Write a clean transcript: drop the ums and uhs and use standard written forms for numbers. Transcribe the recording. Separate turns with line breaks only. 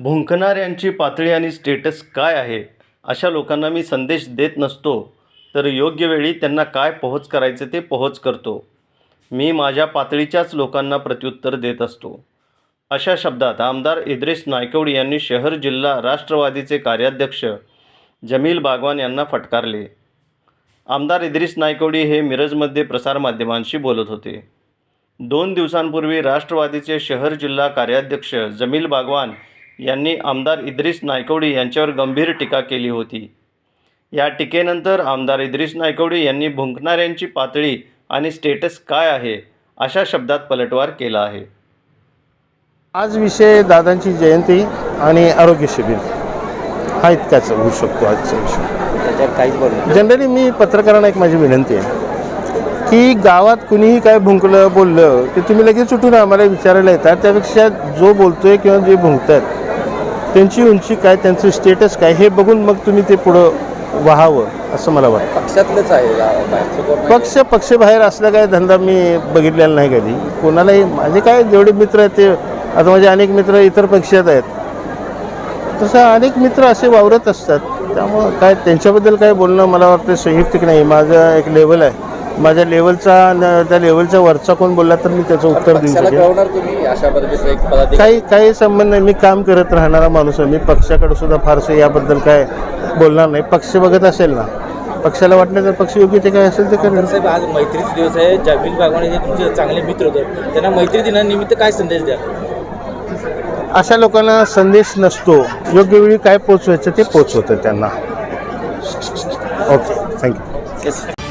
भुंकणाऱ्यांची पातळी आणि स्टेटस काय आहे अशा लोकांना मी संदेश देत नसतो, तर योग्य वेळी त्यांना काय पोहोच करायचे ते पोहोच करतो. मी माझ्या पातळीच्याच लोकांना प्रत्युत्तर देत असतो. अशा शब्दात आमदार इद्रिस नायकवडी यांनी शहर जिल्हा राष्ट्रवादीचे कार्याध्यक्ष जमील बागवान यांना फटकारले. आमदार इद्रिस नायकवडी हे मिरजमध्ये प्रसारमाध्यमांशी बोलत होते. 2 दिवसांपूर्वी राष्ट्रवादीचे शहर जिल्हा कार्याध्यक्ष जमील बागवान यांनी आमदार इद्रिस नायकवडी यांच्यावर गंभीर टीका केली होती. या टीकेनंतर आमदार इद्रिस नायकवडी यांनी भुंकणाऱ्यांची पातळी आणि स्टेटस काय आहे अशा शब्दात पलटवार केला आहे.
आज विषय दादांची जयंती आणि आरोग्य शिबिर हा इतकाच होऊ शकतो. आजचा विषय जनरली मी पत्रकारांना एक माझी विनंती आहे की गावात कुणीही काय भुंकलं बोललं की तुम्ही लगेच उठून आम्हाला विचारायला येतात. त्यापेक्षा जो बोलतोय किंवा जे भुंकतात त्यांची उंची काय, त्यांचं स्टेटस काय हे बघून मग तुम्ही ते पुढं व्हावं असं मला वाटतं.
पक्षातलंच आहे
पक्ष बाहेर असला काय धंदा मी बघितलेला नाही कधी. कोणालाही माझे काय जेवढे मित्र आहेत ते, आता माझे अनेक मित्र इतर पक्षात आहेत, तसं अनेक मित्र असे वावरत असतात. त्यामुळं काय त्यांच्याबद्दल काय बोलणं मला वाटतं संयुक्तिक नाही. माझं एक लेवल आहे, माझ्या लेवलचा त्या लेवलच्या वरचा कोण बोलला तर मी त्याचं उत्तर देऊ शकेन. काही संबंध नाही. मी काम करत राहणारा माणूस आहे. मी पक्षाकडे सुद्धा फारसं याबद्दल काय बोलणार नाही. पक्ष बघत असेल ना, पक्षाला वाटलं तर पक्ष योग्य ते काय असेल ते करेल.
साहेब, आज मैत्रीचा दिवस आहे. जमील बागवान हे तुमचे चांगले मित्र होते, त्यांना मैत्री दिनानिमित्त काय संदेश द्या?
अशा लोकांना संदेश नसतो. योग्य वेळी काय पोचवायचं ते पोचवतं त्यांना. Okay, thank you.